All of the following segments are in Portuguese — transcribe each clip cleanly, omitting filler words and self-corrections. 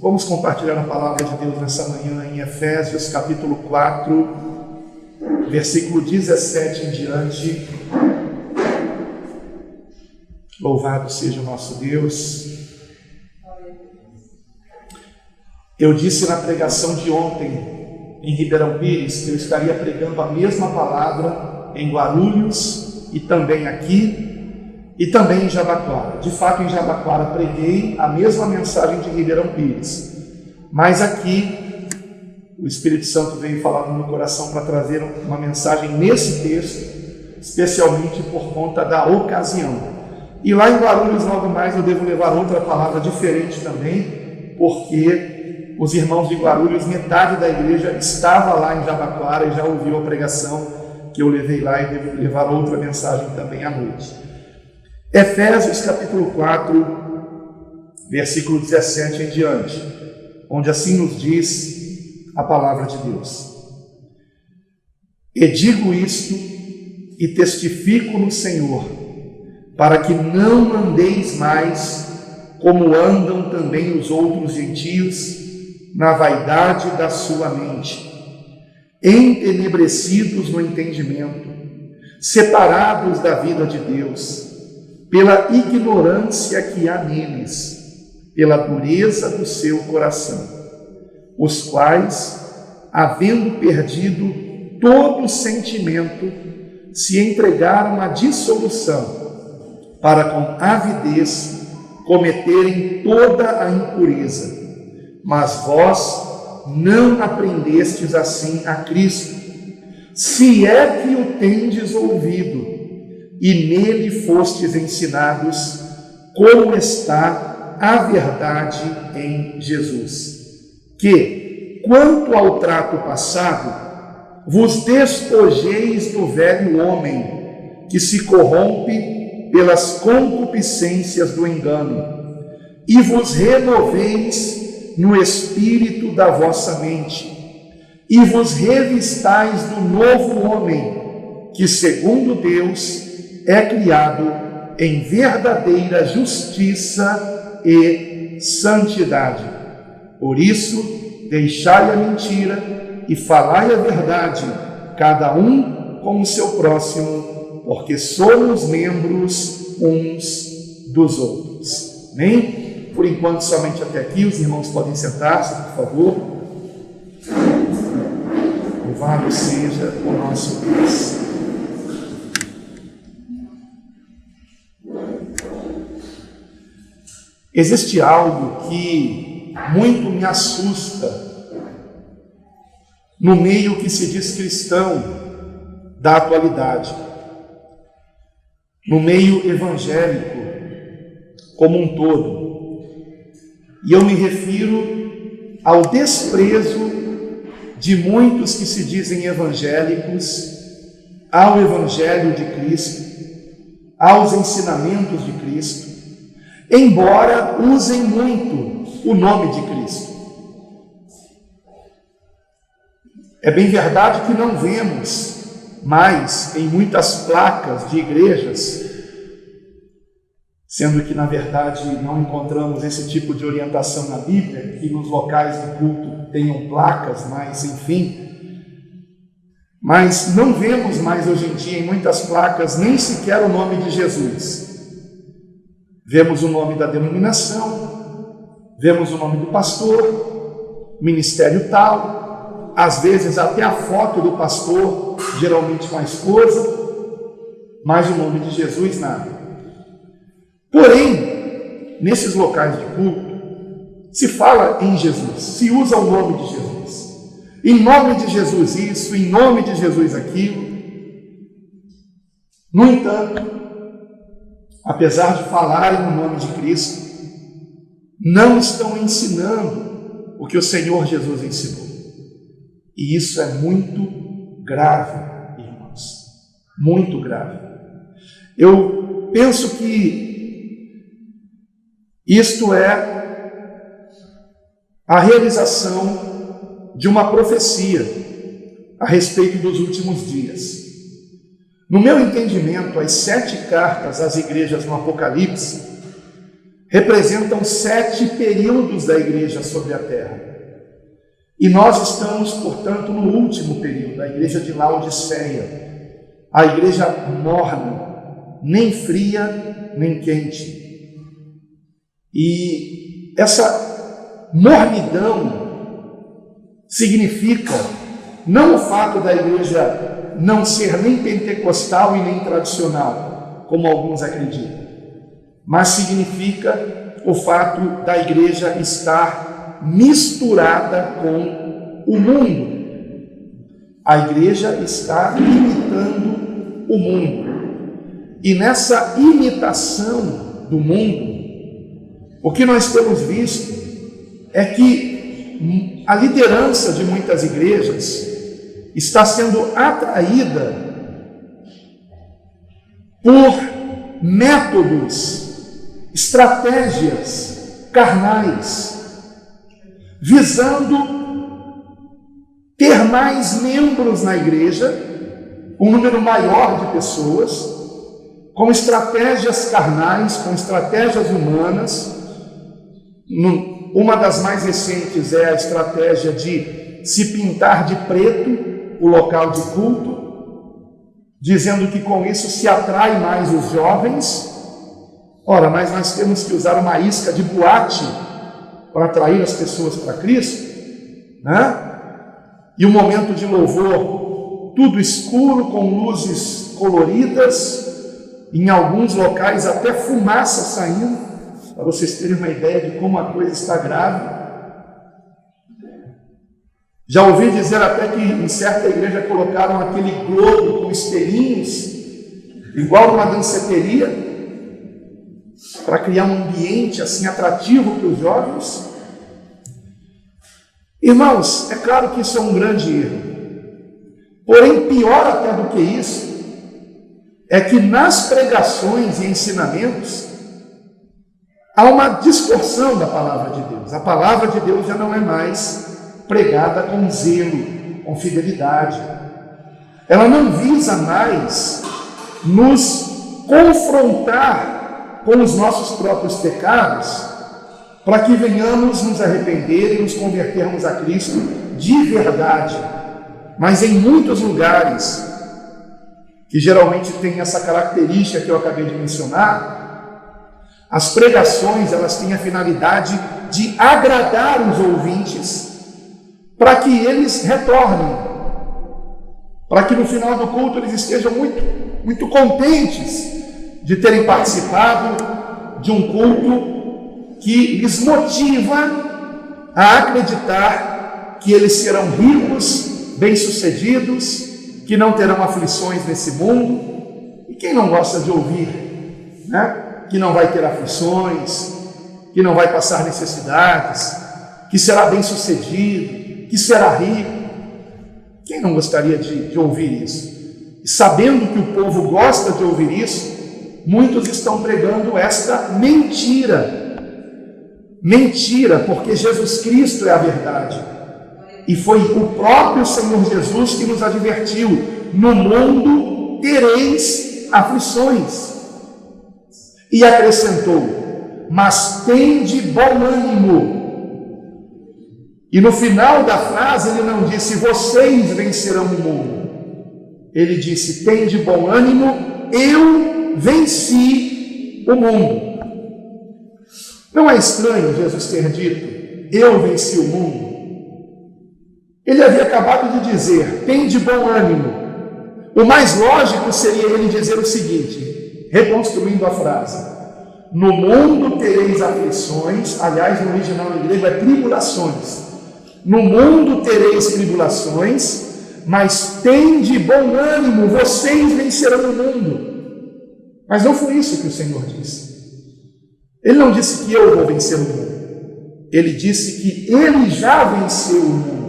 Vamos compartilhar a palavra de Deus nessa manhã em Efésios capítulo 4, versículo 17 em diante. Louvado seja o nosso Deus. Eu disse na pregação de ontem em Ribeirão Pires que eu estaria pregando a mesma palavra em Guarulhos e também aqui e também em Jabaquara. De fato, em Jabaquara preguei a mesma mensagem de Ribeirão Pires, mas aqui o Espírito Santo veio falar no meu coração para trazer uma mensagem nesse texto, especialmente por conta da ocasião. E lá em Guarulhos, logo mais, eu devo levar outra palavra diferente também, porque os irmãos de Guarulhos, metade da igreja estava lá em Jabaquara e já ouviu a pregação que eu levei lá e devo levar outra mensagem também à noite. Efésios capítulo 4, versículo 17 em diante, onde assim nos diz a palavra de Deus. E digo isto e testifico no Senhor, para que não andeis mais como andam também os outros gentios, na vaidade da sua mente, entenebrecidos no entendimento, separados da vida de Deus, pela ignorância que há neles, pela dureza do seu coração, os quais, havendo perdido todo sentimento, se entregaram à dissolução, para com avidez cometerem toda a impureza. Mas vós não aprendestes assim a Cristo, se é que o tendes ouvido, e nele fostes ensinados, como está a verdade em Jesus. Que, quanto ao trato passado, vos despojeis do velho homem, que se corrompe pelas concupiscências do engano, e vos renoveis no espírito da vossa mente, e vos revistais do novo homem, que segundo Deus é criado em verdadeira justiça e santidade. Por isso, deixai a mentira e falai a verdade, cada um com o seu próximo, porque somos membros uns dos outros. Amém? Por enquanto, somente até aqui. Os irmãos podem sentar-se, por favor. Louvado seja o nosso Deus. Existe algo que muito me assusta no meio que se diz cristão da atualidade, no meio evangélico como um todo. E eu me refiro ao desprezo de muitos que se dizem evangélicos ao Evangelho de Cristo, aos ensinamentos de Cristo, embora usem muito o nome de Cristo. É bem verdade que não vemos mais em muitas placas de igrejas, sendo que na verdade não encontramos esse tipo de orientação na Bíblia, que nos locais de culto tenham placas, mas enfim. Mas não vemos mais hoje em dia em muitas placas nem sequer o nome de Jesus. Vemos o nome da denominação, vemos o nome do pastor, ministério tal, às vezes até a foto do pastor, geralmente com a esposa, mas o nome de Jesus nada. Porém, nesses locais de culto, se fala em Jesus, se usa o nome de Jesus. Em nome de Jesus isso, em nome de Jesus aquilo. No entanto, apesar de falarem no nome de Cristo, não estão ensinando o que o Senhor Jesus ensinou. E isso é muito grave, irmãos. Muito grave. Eu penso que isto é a realização de uma profecia a respeito dos últimos dias. No meu entendimento, as 7 cartas às igrejas no Apocalipse representam 7 períodos da igreja sobre a terra. E nós estamos, portanto, no último período, a igreja de Laodiceia, a igreja morna, nem fria, nem quente. E essa mornidão significa não o fato da igreja não ser nem pentecostal e nem tradicional, como alguns acreditam, mas significa o fato da igreja estar misturada com o mundo. A igreja está imitando o mundo. E nessa imitação do mundo, o que nós temos visto é que a liderança de muitas igrejas está sendo atraída por métodos, estratégias carnais, visando ter mais membros na igreja, um número maior de pessoas, com estratégias carnais, com estratégias humanas. Uma das mais recentes é a estratégia de se pintar de preto o local de culto, dizendo que com isso se atrai mais os jovens. Ora, mas nós temos que usar uma isca de boate para atrair as pessoas para Cristo, né? E o momento de louvor, tudo escuro, com luzes coloridas, em alguns locais até fumaça saindo, para vocês terem uma ideia de como a coisa está grave. Já ouvi dizer até que em certa igreja colocaram aquele globo com espelhinhos, igual numa danceteria, para criar um ambiente assim atrativo para os jovens. Irmãos, é claro que isso é um grande erro. Porém, pior até do que isso, é que nas pregações e ensinamentos há uma distorção da palavra de Deus. A palavra de Deus já não é mais pregada com zelo, com fidelidade. Ela não visa mais nos confrontar com os nossos próprios pecados, para que venhamos nos arrepender e nos convertermos a Cristo de verdade. Mas em muitos lugares, que geralmente tem essa característica que eu acabei de mencionar, as pregações, elas têm a finalidade de agradar os ouvintes, para que eles retornem, para que no final do culto eles estejam muito contentes de terem participado de um culto que lhes motiva a acreditar que eles serão ricos, bem-sucedidos, que não terão aflições nesse mundo. E quem não gosta de ouvir, né? Que não vai ter aflições, que não vai passar necessidades, que será bem-sucedido, que será rico. Quem não gostaria de ouvir isso? E sabendo que o povo gosta de ouvir isso, muitos estão pregando esta mentira. Mentira, porque Jesus Cristo é a verdade. E foi o próprio Senhor Jesus que nos advertiu: no mundo tereis aflições. E acrescentou: mas tende bom ânimo. E no final da frase ele não disse: vocês vencerão o mundo. Ele disse: tende bom ânimo, eu venci o mundo. Não é estranho Jesus ter dito: eu venci o mundo? Ele havia acabado de dizer: tende bom ânimo. O mais lógico seria ele dizer o seguinte, reconstruindo a frase: no mundo tereis aflições. Aliás, no original em grego é tribulações. No mundo tereis tribulações, mas tende bom ânimo, vocês vencerão o mundo. Mas não foi isso que o Senhor disse. Ele não disse que eu vou vencer o mundo. Ele disse que ele já venceu o mundo.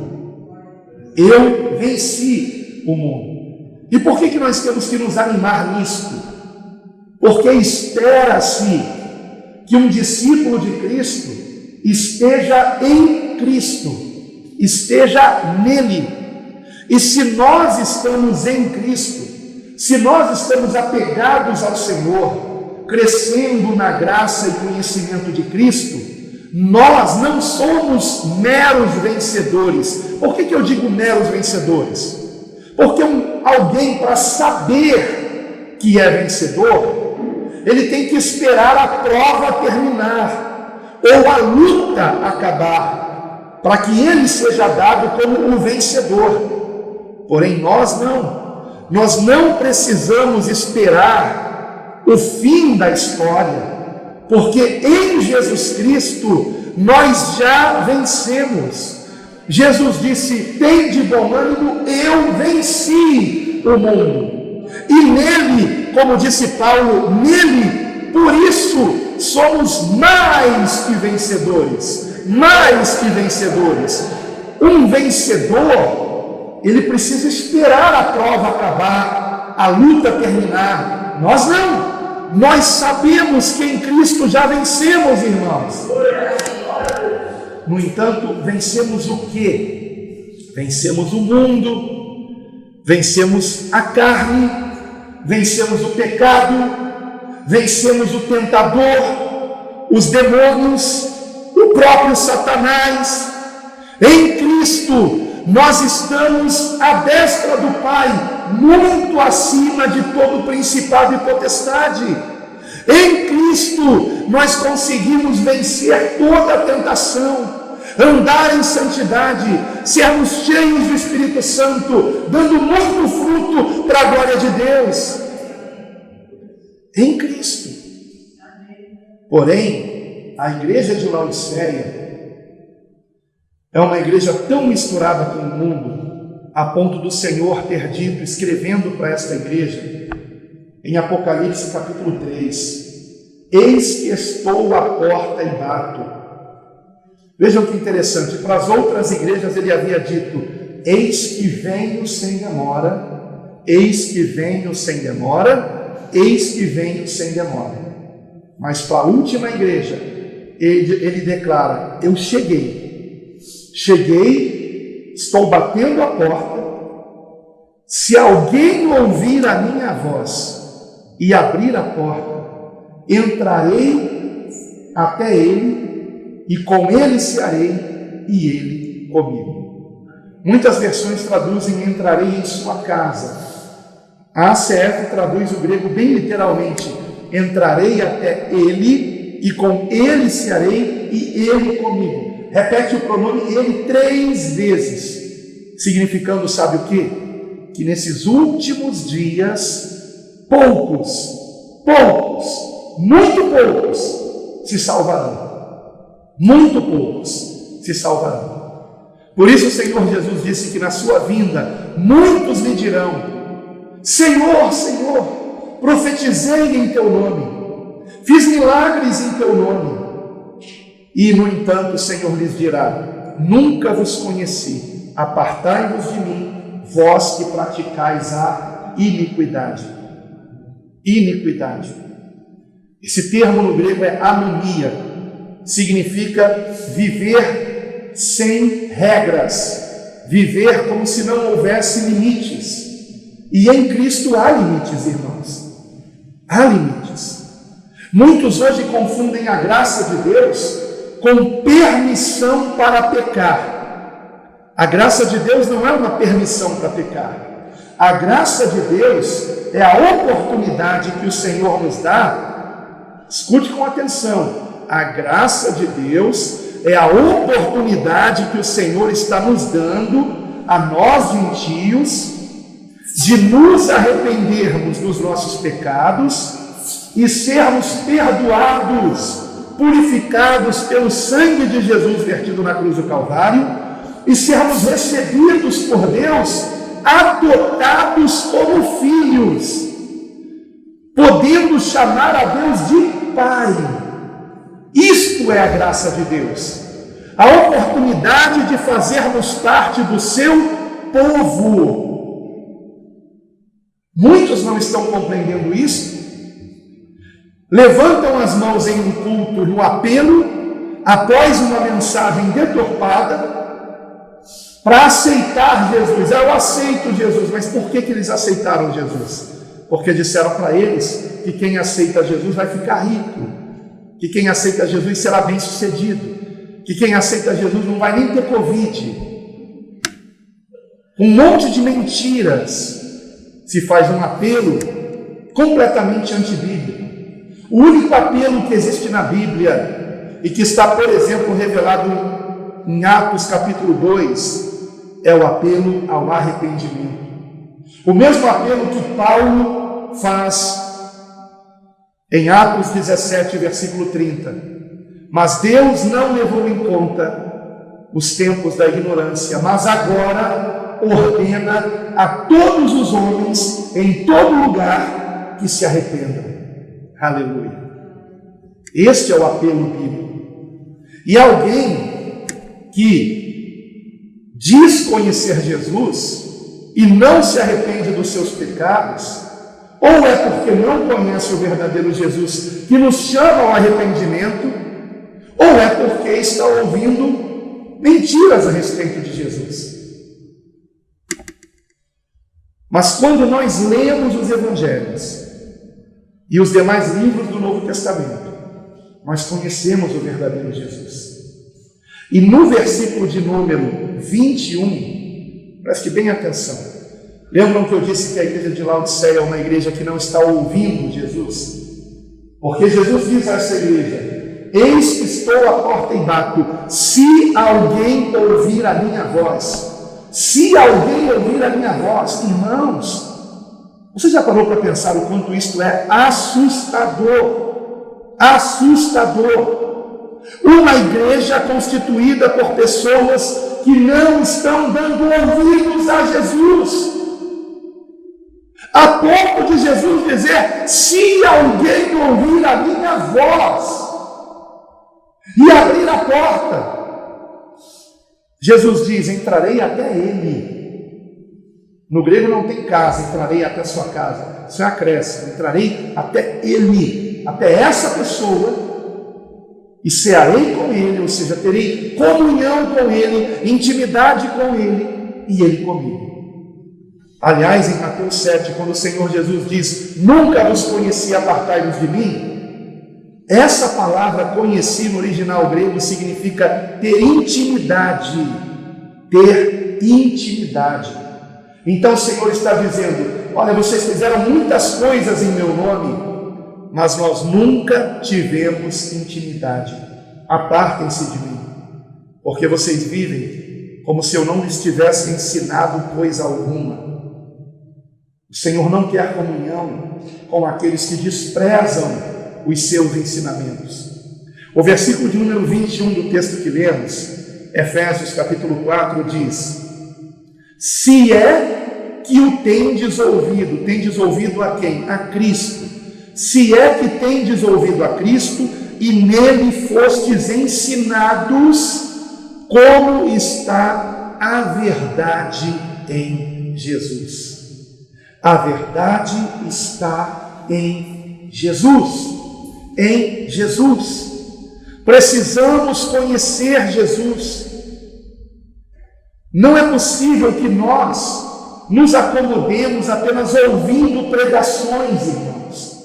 Eu venci o mundo. E por que nós temos que nos animar nisto? Porque espera-se que um discípulo de Cristo esteja em Cristo, esteja nele. E se nós estamos em Cristo, se nós estamos apegados ao Senhor, crescendo na graça e conhecimento de Cristo, nós não somos meros vencedores. Por que eu digo meros vencedores? Porque alguém, para saber que é vencedor, ele tem que esperar a prova terminar, ou a luta acabar, para que ele seja dado como o vencedor. Porém, nós não precisamos esperar o fim da história, porque em Jesus Cristo nós já vencemos. Jesus disse: tende bom ânimo, eu venci o mundo. E nele, como disse Paulo, nele, por isso somos mais que vencedores. Mais que vencedores. Um vencedor, ele precisa esperar a prova acabar, a luta terminar. Nós não. Nós sabemos que em Cristo já vencemos, irmãos. No entanto, vencemos o quê? Vencemos o mundo, vencemos a carne, vencemos o pecado, vencemos o tentador, os demônios, o próprio Satanás. Em Cristo, nós estamos à destra do Pai, muito acima de todo principado e potestade. Em Cristo, nós conseguimos vencer toda a tentação, andar em santidade, sermos cheios do Espírito Santo, dando muito fruto para a glória de Deus. Em Cristo. Porém, a igreja de Laodiceia é uma igreja tão misturada com o mundo, a ponto do Senhor ter dito, escrevendo para esta igreja, em Apocalipse capítulo 3, eis que estou à porta e bato. Vejam que interessante, para as outras igrejas ele havia dito, eis que venho sem demora, eis que venho sem demora, eis que venho sem demora. Mas para a última igreja, ele declara, eu cheguei, estou batendo a porta, se alguém ouvir a minha voz e abrir a porta, entrarei até ele, e com ele cearei, e ele comigo. Muitas versões traduzem, entrarei em sua casa. A ACF traduz o grego bem literalmente, entrarei até ele, e com ele cearei, e ele comigo. Repete o pronome ele 3 vezes, significando, sabe o quê? Que nesses últimos dias, muito poucos se salvarão. Muito poucos se salvarão. Por isso o Senhor Jesus disse que na sua vinda, muitos lhe dirão, Senhor, Senhor, profetizei em teu nome, fiz milagres em teu nome. E, no entanto, o Senhor lhes dirá, nunca vos conheci, apartai-vos de mim, vós que praticais a iniquidade. Iniquidade. Esse termo no grego é anomia, significa viver sem regras, viver como se não houvesse limites. E em Cristo há limites, irmãos. Há limites. Muitos hoje confundem a graça de Deus com permissão para pecar. A graça de Deus não é uma permissão para pecar. A graça de Deus é a oportunidade que o Senhor nos dá. Escute com atenção. A graça de Deus é a oportunidade que o Senhor está nos dando, a nós gentios, de nos arrependermos dos nossos pecados e sermos perdoados, purificados pelo sangue de Jesus vertido na cruz do Calvário, e sermos recebidos por Deus, adotados como filhos, podendo chamar a Deus de Pai. Isto é a graça de Deus, a oportunidade de fazermos parte do seu povo. Muitos não estão compreendendo isso, levantam as mãos em um culto, no apelo, após uma mensagem deturpada, para aceitar Jesus. Eu aceito Jesus, mas por que eles aceitaram Jesus? porque disseram para eles que quem aceita Jesus vai ficar rico, que quem aceita Jesus será bem sucedido, que quem aceita Jesus não vai nem ter Covid. Um monte de mentiras. Se faz um apelo completamente antibíblico. O único apelo que existe na Bíblia e que está, por exemplo, revelado em Atos capítulo 2, é o apelo ao arrependimento. O mesmo apelo que Paulo faz em Atos 17, versículo 30. Mas Deus não levou em conta os tempos da ignorância, mas agora ordena a todos os homens em todo lugar que se arrependam. Aleluia. Este é o apelo bíblico. E alguém que diz conhecer Jesus e não se arrepende dos seus pecados, ou é porque não conhece o verdadeiro Jesus que nos chama ao arrependimento, ou é porque está ouvindo mentiras a respeito de Jesus. Mas quando nós lemos os evangelhos e os demais livros do Novo Testamento, nós conhecemos o verdadeiro Jesus. E no versículo de número 21, preste bem atenção. Lembram que eu disse que a igreja de Laodiceia é uma igreja que não está ouvindo Jesus? Porque Jesus diz a essa igreja: eis que estou à porta e bato, se alguém ouvir a minha voz. Se alguém ouvir a minha voz, irmãos, você já parou para pensar o quanto isto é assustador? Assustador. Uma igreja constituída por pessoas que não estão dando ouvidos a Jesus, a ponto de Jesus dizer: se alguém ouvir a minha voz e abrir a porta, Jesus diz: entrarei até ele. No grego não tem casa, entrarei até sua casa. Isso é acréscimo, entrarei até ele, até essa pessoa, e cearei com ele, ou seja, terei comunhão com ele, intimidade com ele, e ele comigo. Aliás, em Mateus 7, quando o Senhor Jesus diz: nunca vos conheci, apartai-vos de mim, essa palavra conheci no original grego significa ter intimidade. Ter intimidade. Então o Senhor está dizendo: olha, vocês fizeram muitas coisas em meu nome, mas nós nunca tivemos intimidade. Apartem-se de mim, porque vocês vivem como se eu não lhes tivesse ensinado coisa alguma. O Senhor não quer comunhão com aqueles que desprezam os seus ensinamentos. O versículo de número 21 do texto que lemos, Efésios capítulo 4, diz: se é que o tendes ouvido a quem? A Cristo. Se é que tendes ouvido a Cristo e nele fostes ensinados como está a verdade em Jesus. A verdade está em Jesus. Em Jesus. Precisamos conhecer Jesus. Não é possível que nós nos acomodemos apenas ouvindo pregações, irmãos.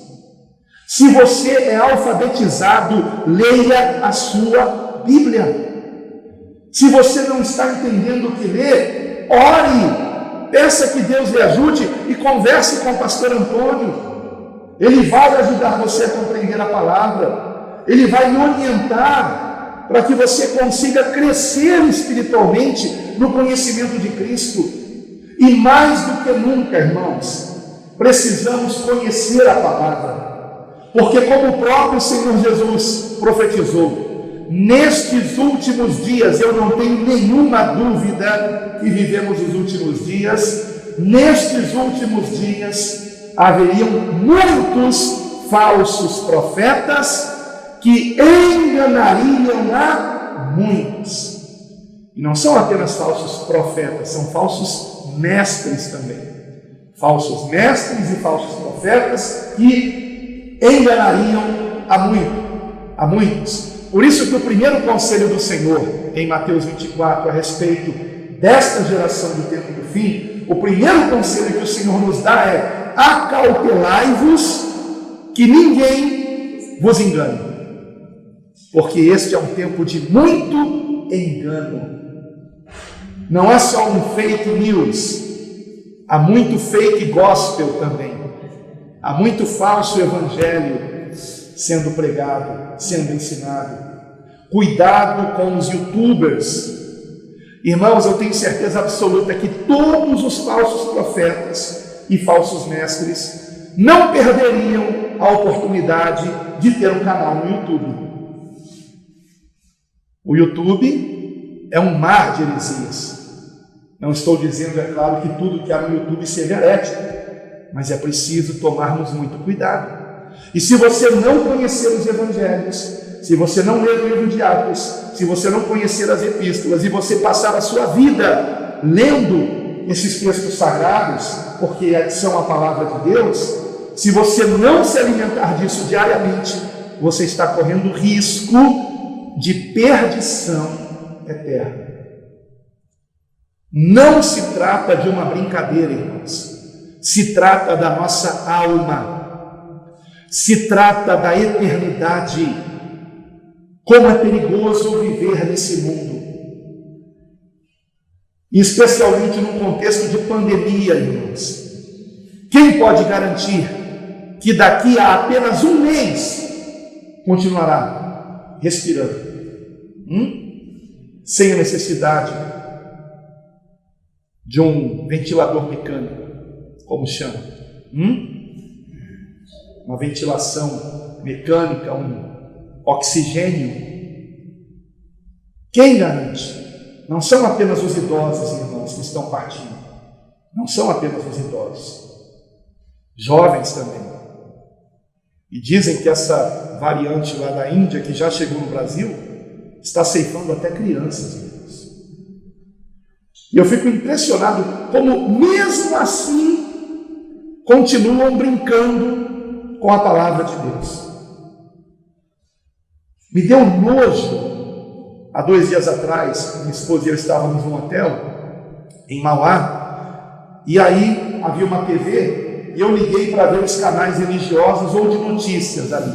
Se você é alfabetizado, leia a sua Bíblia. Se você não está entendendo o que lê, ore, peça que Deus lhe ajude e converse com o pastor Antônio. Ele vai ajudar você a compreender a palavra. Ele vai lhe orientar para que você consiga crescer espiritualmente no conhecimento de Cristo. E mais do que nunca, irmãos, precisamos conhecer a palavra. Porque como o próprio Senhor Jesus profetizou, nestes últimos dias, eu não tenho nenhuma dúvida que vivemos os últimos dias, nestes últimos dias haveriam muitos falsos profetas que enganariam a muitos. E não são apenas falsos profetas, são falsos mestres também. Falsos mestres e falsos profetas que enganariam a muitos. Por isso que o primeiro conselho do Senhor, em Mateus 24, a respeito desta geração do tempo do fim, o primeiro conselho que o Senhor nos dá é: acautelai-vos que ninguém vos engane, porque este é um tempo de muito engano. Não é só um fake news, há muito fake gospel também, há muito falso evangelho sendo pregado, sendo ensinado. Cuidado com os youtubers. Irmãos, eu tenho certeza absoluta que todos os falsos profetas e falsos mestres não perderiam a oportunidade de ter um canal no YouTube. O YouTube é um mar de heresias. Não estou dizendo, é claro, que tudo que há no YouTube seja herético, mas é preciso tomarmos muito cuidado. E se você não conhecer os evangelhos, se você não ler o livro de Atos, se você não conhecer as epístolas e você passar a sua vida lendo esses textos sagrados, porque são a palavra de Deus, se você não se alimentar disso diariamente, você está correndo risco de perdição eterna. Não se trata de uma brincadeira, irmãos. Se trata da nossa alma. Se trata da eternidade. Como é perigoso viver nesse mundo. Especialmente num contexto de pandemia, irmãos. Quem pode garantir que daqui a apenas um mês continuará respirando? Sem a necessidade de um ventilador mecânico, como chama, uma ventilação mecânica, um oxigênio. Quem garante? Não são apenas os idosos, irmãos, que estão partindo. Não são apenas os idosos. Jovens também. E dizem que essa variante lá da Índia, que já chegou no Brasil, está ceifando até crianças, irmãos. E eu fico impressionado como, mesmo assim, continuam brincando com a palavra de Deus. Me deu nojo. Há 2 dias atrás, minha esposa e eu estávamos num hotel em Mauá, e aí havia uma TV, e eu liguei para ver os canais religiosos ou de notícias ali.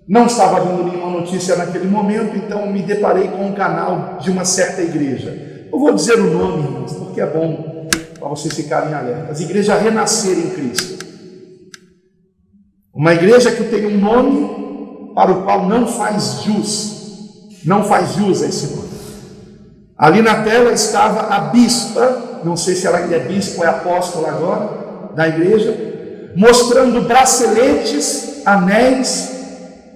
Não estava vendo nenhuma notícia naquele momento, então me deparei com um canal de uma certa igreja. Eu vou dizer o nome, irmãos, porque é bom para vocês ficarem alertas. Igreja Renascer em Cristo. Uma igreja que tem um nome para o qual não faz jus. Não faz jus a esse nome. Ali na tela estava a bispa, não sei se ela é bispa ou é apóstola agora, da igreja, mostrando braceletes, anéis,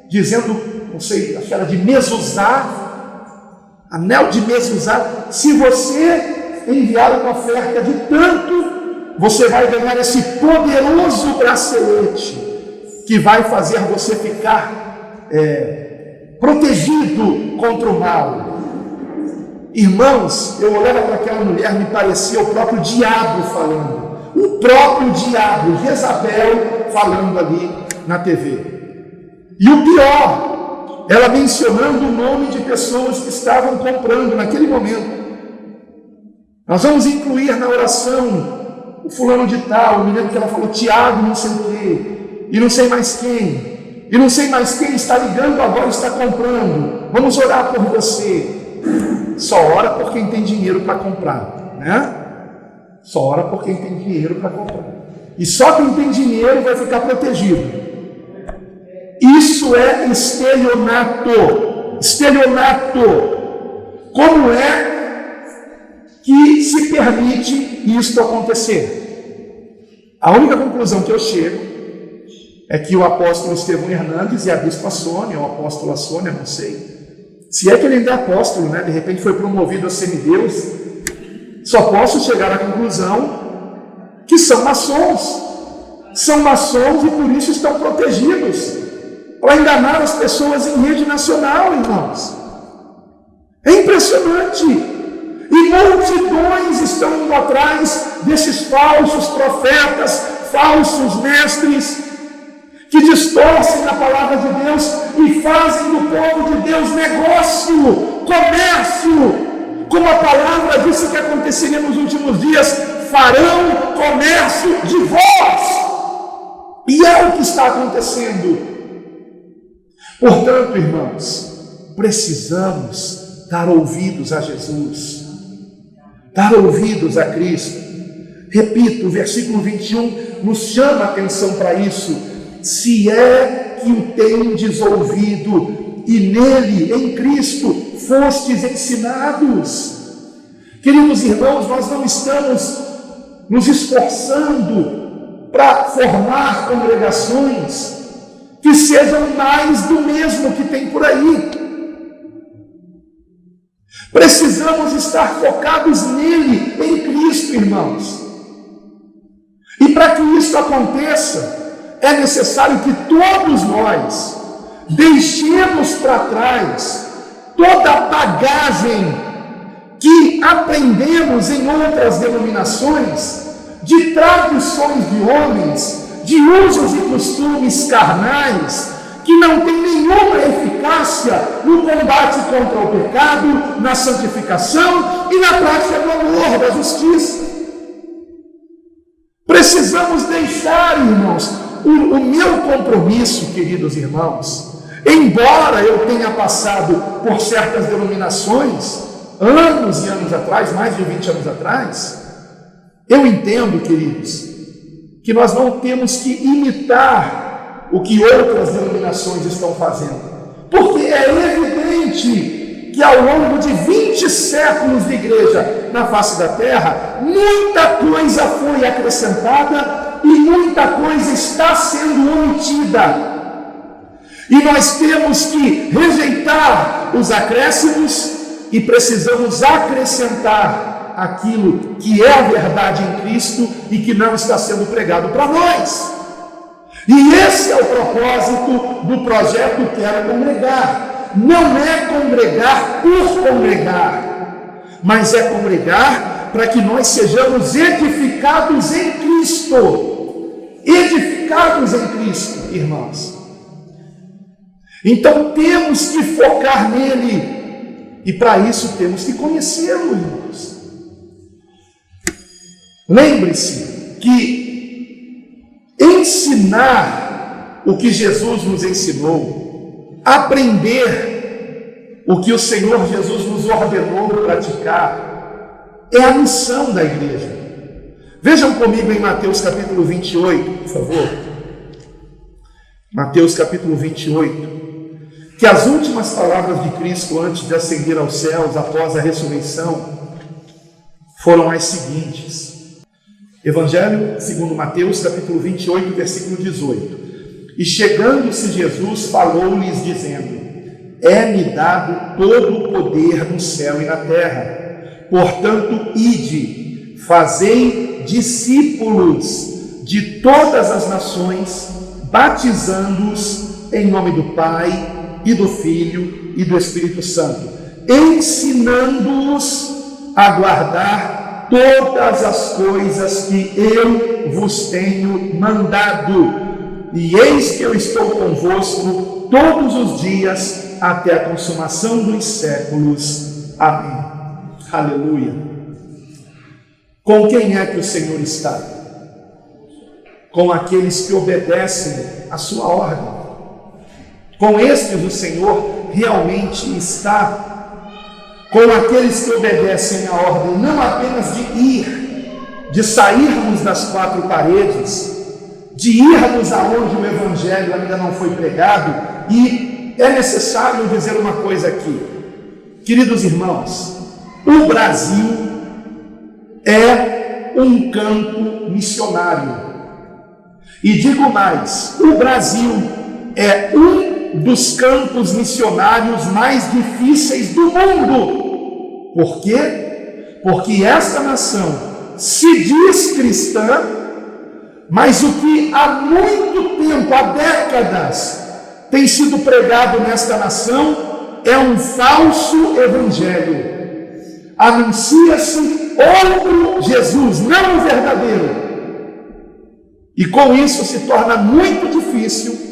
dizendo, não sei, acho que era de mezuzá, anel de mezuzá. Se você enviar uma oferta de tanto, você vai ganhar esse poderoso bracelete, que vai fazer você ficar protegido contra o mal. Irmãos, eu olhava para aquela mulher, me parecia o próprio diabo falando. O próprio diabo, Jezabel, falando ali na TV. E o pior, ela mencionando o nome de pessoas que estavam comprando naquele momento. Nós vamos incluir na oração o fulano de tal. Me lembro que ela falou Tiago não sei o quê, e não sei mais quem. E não sei mais quem está ligando agora, está comprando. Vamos orar por você. Só ora por quem tem dinheiro para comprar, né? Só ora por quem tem dinheiro para comprar. E só quem tem dinheiro vai ficar protegido. Isso é estelionato. Estelionato. Como é que se permite isto acontecer? A única conclusão que eu chego é que o apóstolo Estevão Hernandes e a bispa Sônia, ou a apóstola Sônia, não sei, se é que ele ainda é apóstolo, né? De repente foi promovido a semideus, só posso chegar à conclusão que são maçons. São maçons e por isso estão protegidos, para enganar as pessoas em rede nacional, irmãos. É impressionante. E multidões estão indo atrás desses falsos profetas, falsos mestres, que distorcem a palavra de Deus e fazem do povo de Deus negócio, comércio, como a palavra disse que aconteceria nos últimos dias, farão comércio de vós. E é o que está acontecendo. Portanto, irmãos, precisamos dar ouvidos a Jesus, dar ouvidos a Cristo. Repito, o versículo 21 nos chama a atenção para isso. Se é que o tendes ouvido e nele, em Cristo, fostes ensinados. Queridos irmãos, nós não estamos nos esforçando para formar congregações que sejam mais do mesmo que tem por aí. Precisamos estar focados nele, em Cristo, irmãos. E para que isso aconteça, é necessário que todos nós deixemos para trás toda a bagagem que aprendemos em outras denominações, de tradições de homens, de usos e costumes carnais, que não tem nenhuma eficácia no combate contra o pecado, na santificação e na prática do amor, da justiça. Precisamos deixar, irmãos, o meu compromisso, queridos irmãos, embora eu tenha passado por certas denominações, anos e anos atrás, mais de 20 anos atrás, eu entendo, queridos, que nós não temos que imitar o que outras denominações estão fazendo, porque é evidente que ao longo de 20 séculos de igreja na face da terra, muita coisa foi acrescentada e muita coisa está sendo omitida. E nós temos que rejeitar os acréscimos e precisamos acrescentar aquilo que é a verdade em Cristo e que não está sendo pregado para nós. E esse é o propósito do projeto Quero Congregar. Não é congregar por congregar, mas é congregar para que nós sejamos edificados em Cristo. Edificados em Cristo, irmãos. Então temos que focar nele. E para isso temos que conhecê-lo, irmãos. Lembre-se que ensinar o que Jesus nos ensinou, aprender o que o Senhor Jesus nos ordenou praticar, é a missão da igreja. Vejam comigo em Mateus capítulo 28, por favor. Mateus capítulo 28. Que as últimas palavras de Cristo antes de ascender aos céus, após a ressurreição, foram as seguintes. Evangelho segundo Mateus, capítulo 28, versículo 18. E chegando-se Jesus, falou-lhes dizendo: é-me dado todo o poder no céu e na terra. Portanto, ide, fazei discípulos de todas as nações, batizando-os em nome do Pai, e do Filho e do Espírito Santo, ensinando-os a guardar todas as coisas que eu vos tenho mandado. E eis que eu estou convosco todos os dias até a consumação dos séculos. Amém. Aleluia. Com quem é que o Senhor está? Com aqueles que obedecem a sua ordem. Com estes o Senhor realmente está, com aqueles que obedecem a ordem, não apenas de ir, de sairmos das quatro paredes, de irmos aonde o Evangelho ainda não foi pregado. E é necessário dizer uma coisa aqui, queridos irmãos, o Brasil é um campo missionário, e digo mais, o Brasil é um dos campos missionários mais difíceis do mundo. Por quê? Porque esta nação se diz cristã, mas o que há muito tempo, há décadas, tem sido pregado nesta nação é um falso evangelho. Anuncia-se outro Jesus, não o verdadeiro. E com isso se torna muito difícil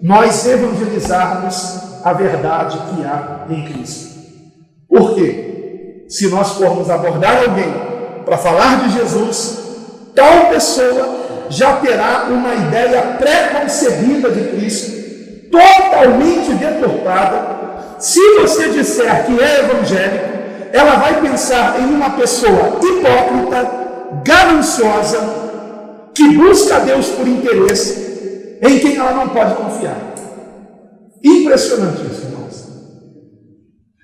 nós evangelizarmos a verdade que há em Cristo. Por quê? Se nós formos abordar alguém para falar de Jesus, tal pessoa já terá uma ideia pré-concebida de Cristo, totalmente deturpada. Se você disser que é evangélico, ela vai pensar em uma pessoa hipócrita, gananciosa, que busca a Deus por interesse, em quem ela não pode confiar. Impressionante isso, irmãos.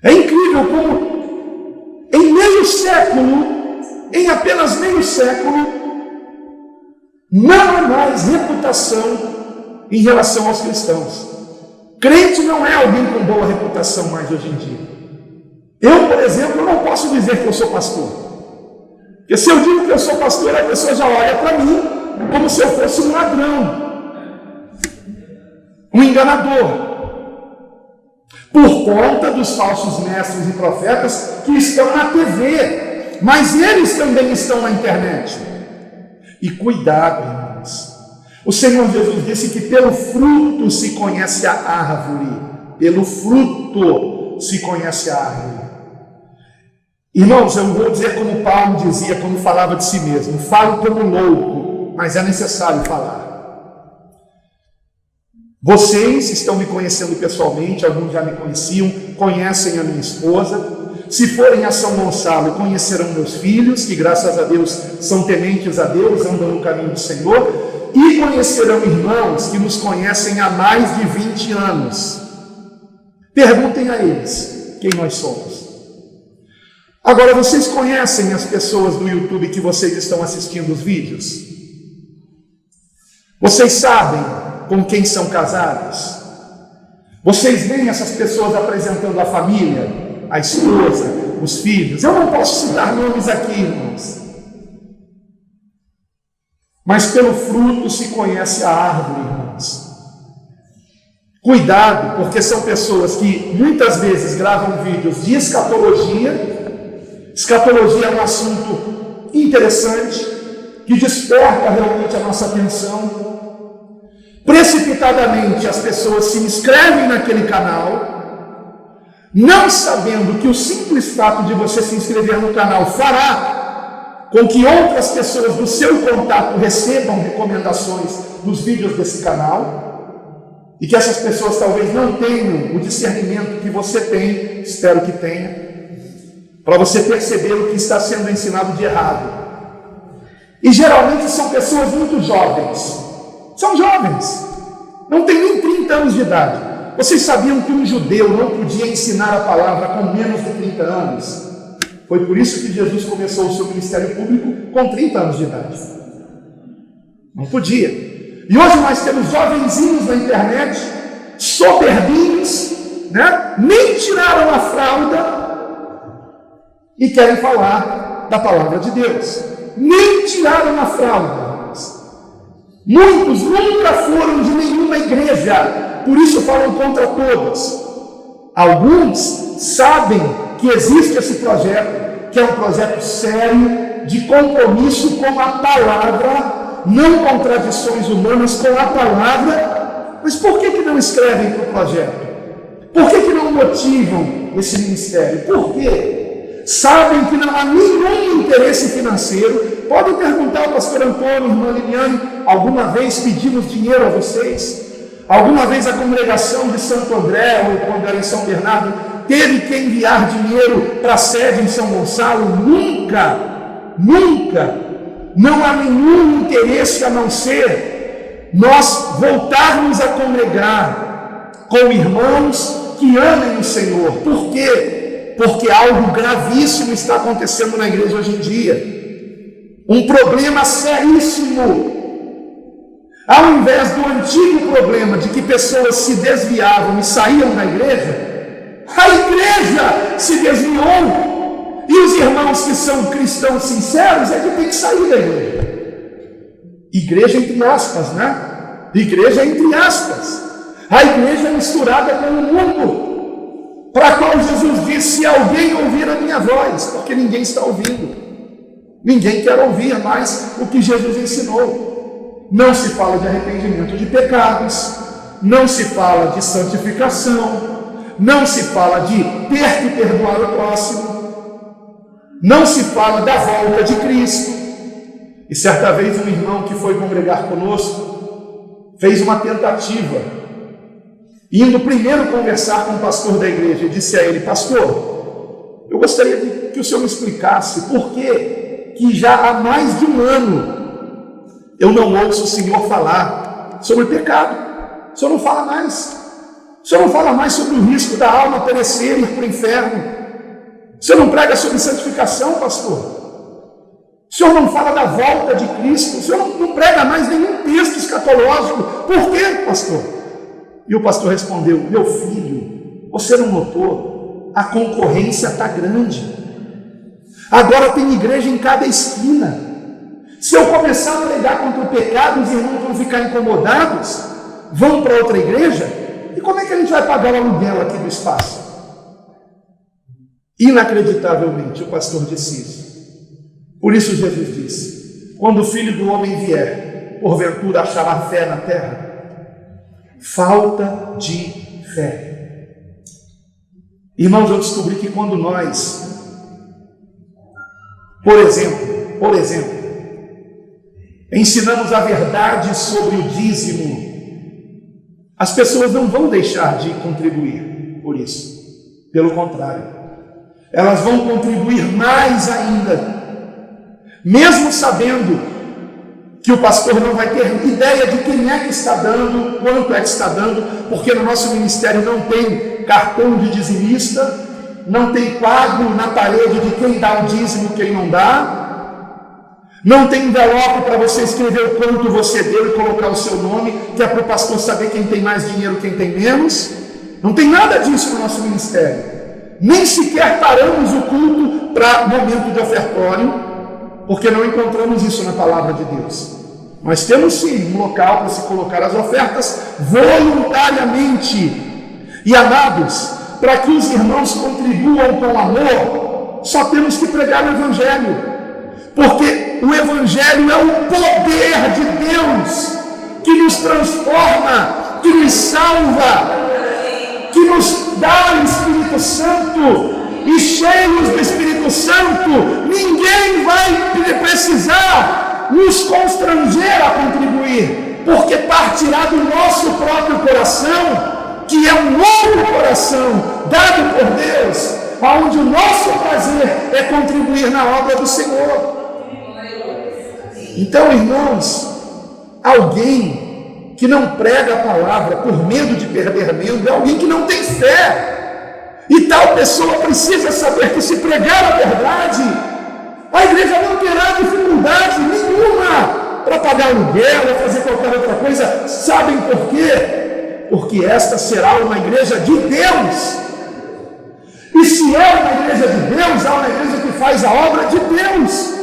É incrível como em meio século, em apenas meio século, não há mais reputação em relação aos cristãos. Crente não é alguém com boa reputação mais hoje em dia. Eu, por exemplo, não posso dizer que eu sou pastor. Porque se eu digo que eu sou pastor, a pessoa já olha para mim como se eu fosse um ladrão, um enganador. Por conta dos falsos mestres e profetas que estão na TV, mas eles também estão na internet. E cuidado, irmãos. O Senhor Jesus disse que pelo fruto se conhece a árvore. Pelo fruto se conhece a árvore. Irmãos, eu vou dizer como Paulo dizia quando falava de si mesmo. Falo como louco, mas é necessário falar. Vocês estão me conhecendo pessoalmente, alguns já me conheciam, conhecem a minha esposa. Se forem a São Gonçalo, conhecerão meus filhos, que graças a Deus são tementes a Deus, andam no caminho do Senhor, e conhecerão irmãos que nos conhecem há mais de 20 anos. Perguntem a eles quem nós somos. Agora, vocês conhecem as pessoas do YouTube que vocês estão assistindo os vídeos? Vocês sabem com quem são casados? Vocês veem essas pessoas apresentando a família? A esposa, os filhos. Eu não posso citar nomes aqui, irmãos. Mas pelo fruto se conhece a árvore, irmãos. Cuidado, porque são pessoas que muitas vezes gravam vídeos de escatologia. Escatologia é um assunto interessante, que desperta realmente a nossa atenção. Precipitadamente as pessoas se inscrevem naquele canal, não sabendo que o simples fato de você se inscrever no canal fará com que outras pessoas do seu contato recebam recomendações dos vídeos desse canal, e que essas pessoas talvez não tenham o discernimento que você tem, espero que tenha, para você perceber o que está sendo ensinado de errado. E geralmente são pessoas muito jovens, são jovens, não tem nem 30 anos de idade. Vocês sabiam que um judeu não podia ensinar a palavra com menos de 30 anos? Foi por isso que Jesus começou o seu ministério público com 30 anos de idade. Não podia. E hoje nós temos jovenzinhos na internet, soberbinhos, né? Nem tiraram a fralda e querem falar da palavra de Deus. Nem tiraram a fralda. Muitos nunca foram de nenhuma igreja, por isso falam contra todas. Alguns sabem que existe esse projeto, que é um projeto sério, de compromisso com a palavra, não contradições humanas, com a palavra. Mas por que não escrevem para o projeto? Por que não motivam esse ministério? Por quê? Sabem que não há nenhum interesse financeiro. Podem perguntar ao pastor Antônio, irmã Liliane, alguma vez pedimos dinheiro a vocês? Alguma vez a congregação de Santo André, ou quando era em São Bernardo, teve que enviar dinheiro para a sede em São Gonçalo? Nunca, nunca. Não há nenhum interesse a não ser nós voltarmos a congregar com irmãos que amem o Senhor. Por quê? Porque algo gravíssimo está acontecendo na igreja hoje em dia. Um problema seríssimo. Ao invés do antigo problema de que pessoas se desviavam e saíam da igreja, a igreja se desviou. E os irmãos que são cristãos sinceros é que tem que sair da igreja. Igreja entre aspas, né? Igreja entre aspas. A igreja é misturada com o mundo, para a qual Jesus disse: se alguém ouvir a minha voz, porque ninguém está ouvindo. Ninguém quer ouvir mais o que Jesus ensinou. Não se fala de arrependimento de pecados, não se fala de santificação, não se fala de ter que perdoar o próximo, não se fala da volta de Cristo. E certa vez um irmão que foi congregar conosco fez uma tentativa, indo primeiro conversar com o pastor da igreja, e disse a ele: pastor, eu gostaria que o senhor me explicasse por que já há mais de um ano eu não ouço o senhor falar sobre pecado. O senhor não fala mais. O senhor não fala mais sobre o risco da alma perecer e ir para o inferno. O senhor não prega sobre santificação, pastor. O senhor não fala da volta de Cristo. O senhor não prega mais nenhum texto escatológico. Por quê, pastor? E o pastor respondeu: meu filho, você não notou? A concorrência está grande. Agora tem igreja em cada esquina. Se eu começar a pregar contra o pecado, os irmãos vão ficar incomodados, vão para outra igreja. E como é que a gente vai pagar o aluguel aqui do espaço? Inacreditavelmente, o pastor disse isso. Por isso Jesus disse: quando o Filho do Homem vier, porventura achará fé na terra? Falta de fé. Irmãos, eu descobri que quando nós, por exemplo, ensinamos a verdade sobre o dízimo, as pessoas não vão deixar de contribuir por isso. Pelo contrário, elas vão contribuir mais ainda, mesmo sabendo que o pastor não vai ter ideia de quem é que está dando, quanto é que está dando, porque no nosso ministério não tem cartão de dizimista, não tem quadro na parede de quem dá o dízimo e quem não dá, não tem envelope para você escrever o quanto você deu e colocar o seu nome, que é para o pastor saber quem tem mais dinheiro e quem tem menos. Não tem nada disso no nosso ministério. Nem sequer paramos o culto para momento de ofertório, porque não encontramos isso na palavra de Deus. Nós temos sim um local para se colocar as ofertas voluntariamente. E amados, para que os irmãos contribuam com amor, só temos que pregar o Evangelho, porque o Evangelho é o poder de Deus que nos transforma, que nos salva, que nos dá o Espírito Santo. E cheios do Espírito Santo, ninguém vai precisar nos constranger a contribuir, porque partirá do nosso próprio coração, que é um novo coração dado por Deus, onde o nosso prazer é contribuir na obra do Senhor. Então, irmãos, alguém que não prega a palavra por medo de perder membro é alguém que não tem fé. E tal pessoa precisa saber que se pregar a verdade, a igreja não terá dificuldade nenhuma para pagar aluguel ou fazer qualquer outra coisa. Sabem por quê? Porque esta será uma igreja de Deus. E se é uma igreja de Deus, é uma igreja que faz a obra de Deus.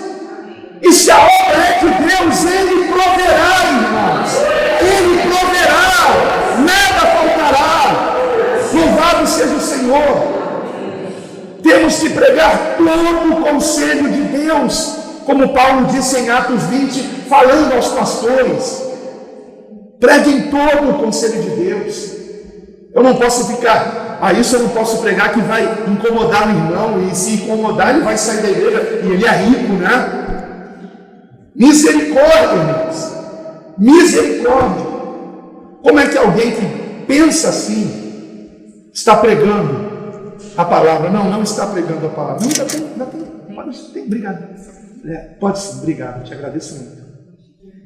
E se a obra é de Deus, Ele proverá, irmãos. Ele proverá, nada faltará. Louvado seja o Senhor. Temos que pregar todo o conselho de Deus, como Paulo disse em Atos 20, falando aos pastores. Preguem todo o conselho de Deus. Eu não posso ficar, isso eu não posso pregar que vai incomodar o irmão, e se incomodar ele vai sair da igreja, e ele é rico, né? Misericórdia, irmãos. Misericórdia. Como é que alguém que pensa assim está pregando a palavra? Não está pregando a palavra. Não, tem, obrigado. Pode sim, obrigado, te agradeço muito.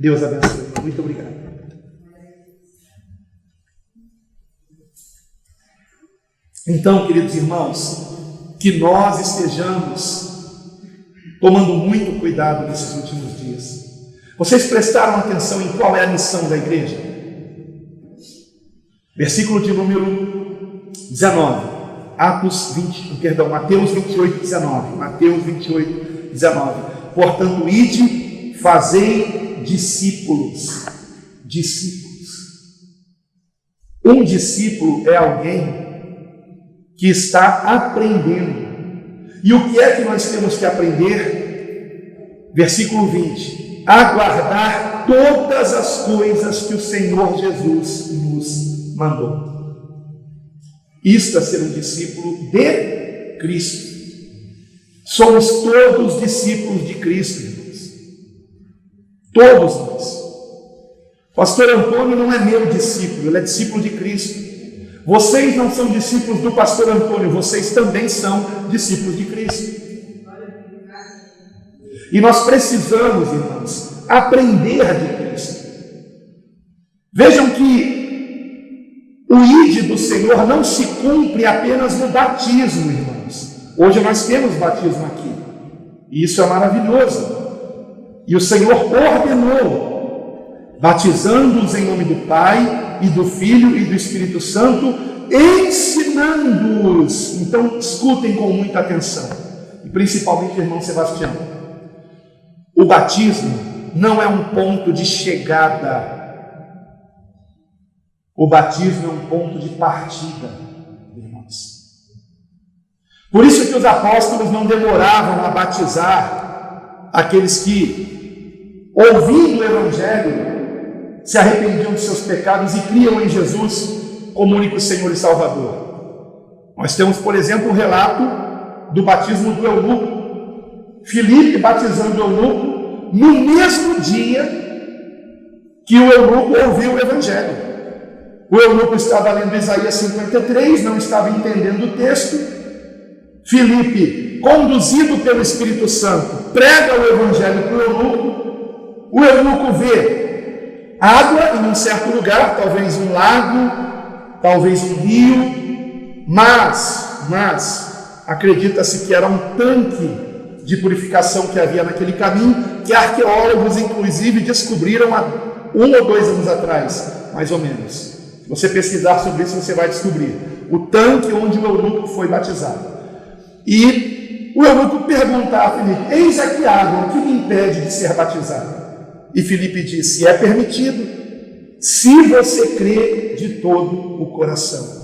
Deus abençoe, muito obrigado. Então, queridos irmãos, que nós estejamos tomando muito cuidado nesses últimos dias. Vocês prestaram atenção em qual é a missão da igreja? Versículo de número 19, Mateus 28, 19. Mateus 28, 19. Portanto, ide, fazei discípulos. Discípulos. Um discípulo é alguém que está aprendendo. E o que é que nós temos que aprender? Versículo 20. Aguardar todas as coisas que o Senhor Jesus nos mandou. Isto é ser um discípulo de Cristo. Somos todos discípulos de Cristo, irmãos. Todos nós. Pastor Antônio não é meu discípulo, ele é discípulo de Cristo. Vocês não são discípulos do pastor Antônio, vocês também são discípulos de Cristo. E nós precisamos, irmãos, aprender de Cristo. Vejam que o ide do Senhor não se cumpre apenas no batismo, irmãos. Hoje nós temos batismo aqui, e isso é maravilhoso. E o Senhor ordenou, batizando-os em nome do Pai, e do Filho e do Espírito Santo, ensinando-os. Então, escutem com muita atenção, e principalmente, irmão Sebastião, o batismo não é um ponto de chegada, o batismo é um ponto de partida, irmãos. Por isso que os apóstolos não demoravam a batizar aqueles que, ouvindo o Evangelho, se arrependiam dos seus pecados e criam em Jesus como único Senhor e Salvador. Nós temos, por exemplo, o relato do batismo do eunuco. Filipe batizando o eunuco no mesmo dia que o eunuco ouviu o Evangelho. O eunuco estava lendo Isaías 53, não estava entendendo o texto. Filipe, conduzido pelo Espírito Santo, prega o Evangelho para o eunuco. O eunuco vê água em um certo lugar, talvez um lago, talvez um rio, mas acredita-se que era um tanque de purificação que havia naquele caminho, que arqueólogos inclusive descobriram há 1 ou 2 anos atrás, mais ou menos. Se você pesquisar sobre isso, você vai descobrir o tanque onde o eunuco foi batizado. E o eunuco pergunta a Filipe: eis aqui água, o que me impede de ser batizado? E Filipe disse: é permitido, se você crê de todo o coração.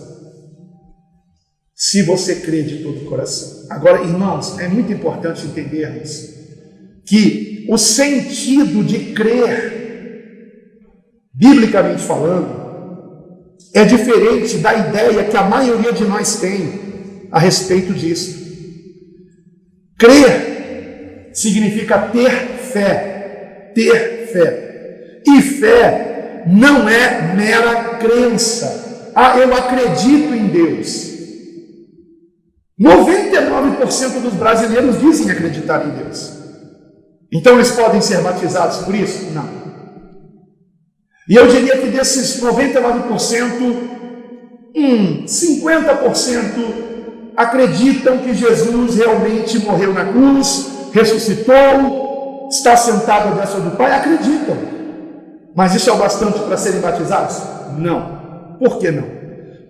Se você crê de todo o coração. Agora, irmãos, é muito importante entendermos que o sentido de crer, biblicamente falando, é diferente da ideia que a maioria de nós tem a respeito disso. Crer significa ter fé. Ter fé. E fé não é mera crença. Ah, eu acredito em Deus. 99% dos brasileiros dizem acreditar em Deus. Então eles podem ser batizados por isso? Não. E eu diria que desses 99%, 50% acreditam que Jesus realmente morreu na cruz, ressuscitou, está sentado à destra do Pai, acreditam. Mas isso é o bastante para serem batizados? Não. Por que não?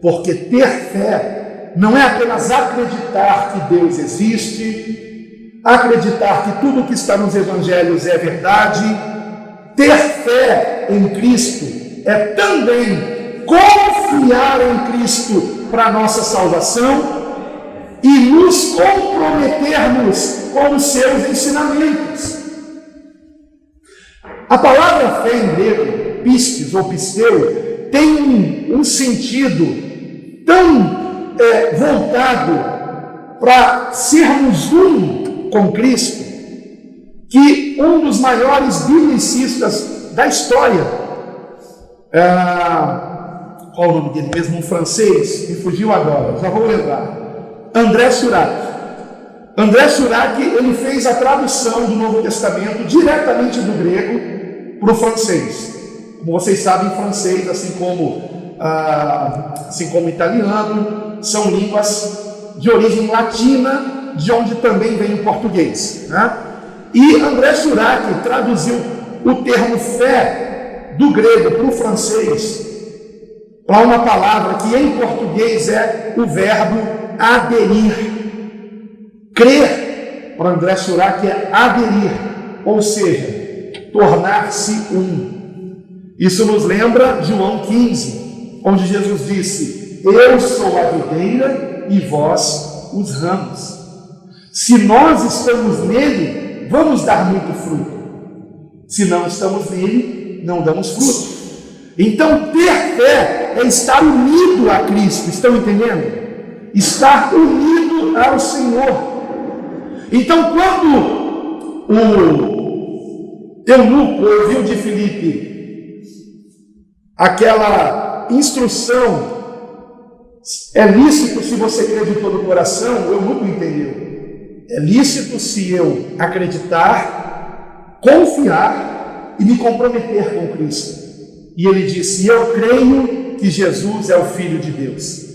Porque ter fé não é apenas acreditar que Deus existe, acreditar que tudo que está nos evangelhos é verdade. Ter fé em Cristo é também confiar em Cristo para a nossa salvação e nos comprometermos com os seus ensinamentos. A palavra fé em grego, pistes ou pisteu, tem um sentido tão voltado para sermos um com Cristo, que um dos maiores biblicistas da história, qual o nome dele mesmo? Um francês, me fugiu agora, já vou lembrar, André Surak. André Surak, ele fez a tradução do Novo Testamento diretamente do grego para o francês. Como vocês sabem, francês, assim como italiano, são línguas de origem latina, de onde também vem o português, né? E André Surak traduziu o termo fé do grego para o francês para uma palavra que em português é o verbo aderir. Crer, para André Surak, é aderir, ou seja, tornar-se um. Isso nos lembra João 15, onde Jesus disse: eu sou a videira e vós os ramos. Se nós estamos nele, vamos dar muito fruto. Se não estamos nele, não damos fruto. Então, ter fé é estar unido a Cristo. Estão entendendo? Estar unido ao Senhor. Então, quando eunuco ouviu de Filipe aquela instrução: é lícito se você crê de todo o coração. O eunuco entendeu: é lícito se eu acreditar, confiar e me comprometer com Cristo. E ele disse: eu creio que Jesus é o Filho de Deus.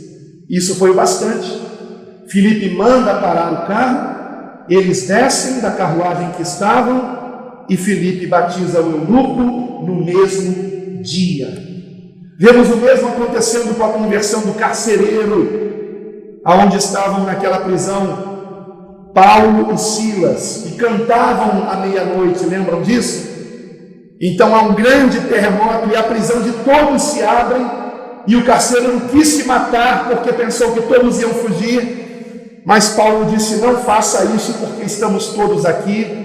Isso foi o bastante. Filipe manda parar o carro, eles descem da carruagem que estavam e Filipe batiza o eunuco no mesmo dia. Vemos o mesmo acontecendo com a conversão do carcereiro, aonde estavam naquela prisão Paulo e Silas, e cantavam à meia-noite, lembram disso? Então há um grande terremoto e a prisão de todos se abre, e o carcereiro quis se matar porque pensou que todos iam fugir, mas Paulo disse: não faça isso porque estamos todos aqui.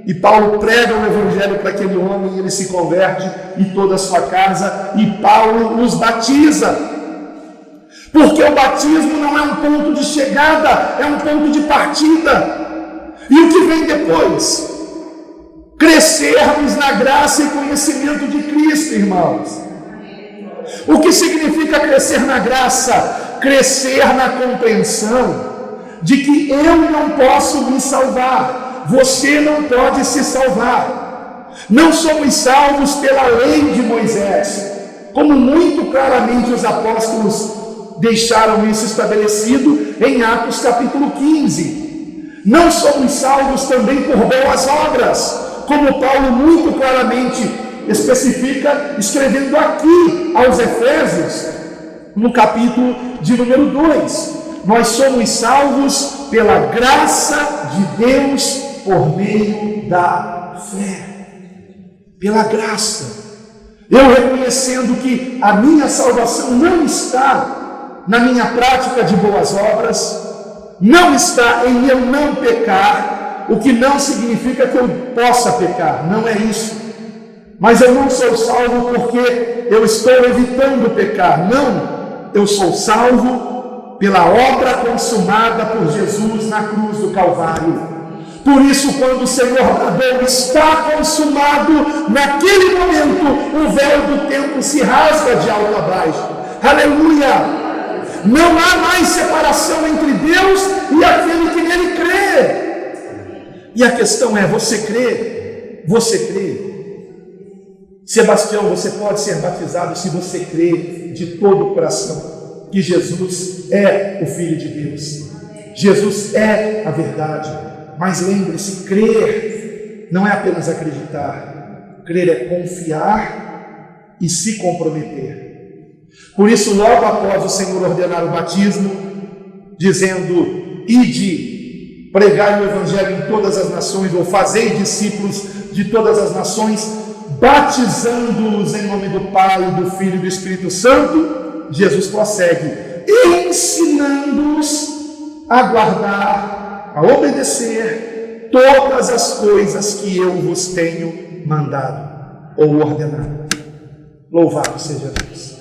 E Paulo prega o evangelho para aquele homem, e ele se converte e toda a sua casa, e Paulo os batiza. Porque o batismo não é um ponto de chegada, é um ponto de partida. E o que vem depois? Crescermos na graça e conhecimento de Cristo, irmãos. O que significa crescer na graça? Crescer na compreensão de que eu não posso me salvar, você não pode se salvar. Não somos salvos pela lei de Moisés, como muito claramente os apóstolos deixaram isso estabelecido em Atos capítulo 15. Não somos salvos também por boas obras, como Paulo muito claramente especifica, escrevendo aqui aos Efésios, no capítulo de número 2. Nós somos salvos pela graça de Deus por meio da fé. Pela graça. Eu reconhecendo que a minha salvação não está na minha prática de boas obras, não está em eu não pecar, o que não significa que eu possa pecar, não é isso. Mas eu não sou salvo porque eu estou evitando pecar, não. Eu sou salvo pela obra consumada por Jesus na cruz do Calvário. Por isso, quando o Senhor bradou: está consumado, naquele momento o véu do templo se rasga de alto a baixo. Aleluia! Não há mais separação entre Deus e aquele que nele crê. E a questão é: você crê? Você crê? Sebastião, você pode ser batizado se você crê de todo o coração que Jesus é o Filho de Deus. Jesus é a verdade. Mas lembre-se, crer não é apenas acreditar. Crer é confiar e se comprometer. Por isso, logo após o Senhor ordenar o batismo, dizendo: ide, pregai o evangelho em todas as nações, ou fazei discípulos de todas as nações, batizando-os em nome do Pai, do Filho e do Espírito Santo, Jesus prossegue: ensinando-os a guardar, a obedecer todas as coisas que eu vos tenho mandado ou ordenado. Louvado seja Deus.